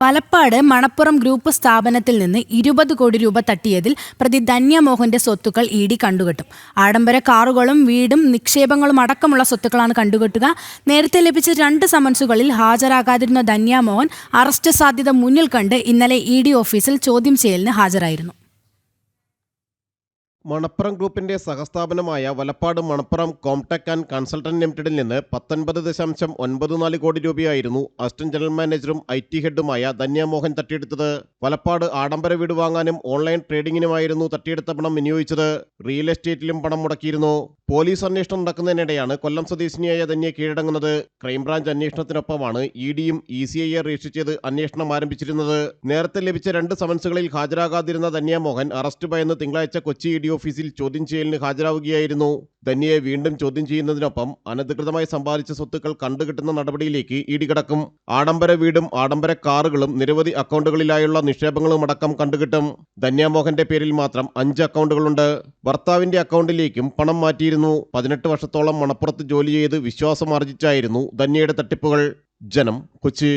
Palakkad Manappuram group സ്ഥാപനത്തിൽ നിന്ന് 20 കോടി രൂപ തട്ടിയതിൽ പ്രതി ധന്യമോഹന്റെ സ്വത്തുക്കൾ ഇ.ഡി. കണ്ടുകെട്ടും. ആഡംബര കാറുകളും വീടും നിക്ഷേപങ്ങളും അടക്കമുള്ള സ്വത്തുക്കളാണ് കണ്ടുകെട്ടുക. നേരത്തെ ലഭിച്ച 2 സമൻസുകളിൽ ഹാജരാകാതിരുന്ന ധന്യമോഹൻ അറസ്റ്റ് സാധ്യത മുന്നിൽ കണ്ട് ഇന്നലെ ഇ.ഡി. ഓഫീസിൽ ചോദ്യം ചെയ്യലിന് ഹാജരായിരുന്നു. മണപ്പുറം ഗ്രൂപ്പിന്റെ സഹസ്ഥാപനമായ Valappad Manappuram comtech and consultant ലിമിറ്റഡിൽ നിന്ന് 19.94 കോടി രൂപയായിരുന്നു അസിസ്റ്റന്റ് ജനറൽ മാനേജറും IT ഹെഡുമായ ധന്യമോഹൻ തട്ടിയെടുത്തത്. വലപ്പാട് ആഡംബര വീട് വാങ്ങാനും ഓൺലൈൻ ട്രേഡിങ്ങിനുമായിരുന്നു തട്ടിയെടുത്ത പണം വിനിയോഗിച്ചത്. റിയൽ എസ്റ്റേറ്റിലും പണം മുടക്കിയിരുന്നു. പോലീസ് അന്വേഷണം നടക്കുന്നതിനിടെയാണ് കൊല്ലം സ്വദേശിനിയായ ധന്യ കീഴടങ്ങുന്നത്. ക്രൈംബ്രാഞ്ച് അന്വേഷണത്തിനൊപ്പമാണ് ഇഡിയും ECIയെ രജിസ്റ്റർ ചെയ്ത് അന്വേഷണം ആരംഭിച്ചിരുന്നത്. നേരത്തെ ലഭിച്ച 2 സമൻസുകളിൽ ഹാജരാകാതിരുന്ന ധന്യമോഹൻ അറസ്റ്റ് ഭയന്ന് തിങ്കളാഴ്ച കൊച്ചി ഇഡി ഓഫീസിൽ ചോദ്യം ചെയ്യലിന് ഹാജരാവുകയായിരുന്നു. ധന്യയെ വീണ്ടും ചോദ്യം ചെയ്യുന്നതിനൊപ്പം അനധികൃതമായി സമ്പാദിച്ച സ്വത്തുക്കൾ കണ്ടുകിട്ടുന്ന നടപടിയിലേക്ക് ഇഡി കടക്കും. ആഡംബര വീടും ആഡംബര കാറുകളും നിരവധി അക്കൗണ്ടുകളിലായുള്ള നിക്ഷേപങ്ങളും അടക്കം കണ്ടുകിട്ടും. ധന്യമോഹന്റെ പേരിൽ മാത്രം 5 അക്കൗണ്ടുകളുണ്ട്. ഭർത്താവിന്റെ അക്കൗണ്ടിലേക്കും പണം മാറ്റിയിരുന്നു. 18 വർഷത്തോളം മണപ്പുറത്ത് ജോലി ചെയ്ത് വിശ്വാസം ആർജിച്ചായിരുന്നു ധന്യയുടെ തട്ടിപ്പുകൾ. ജനം, കൊച്ചി.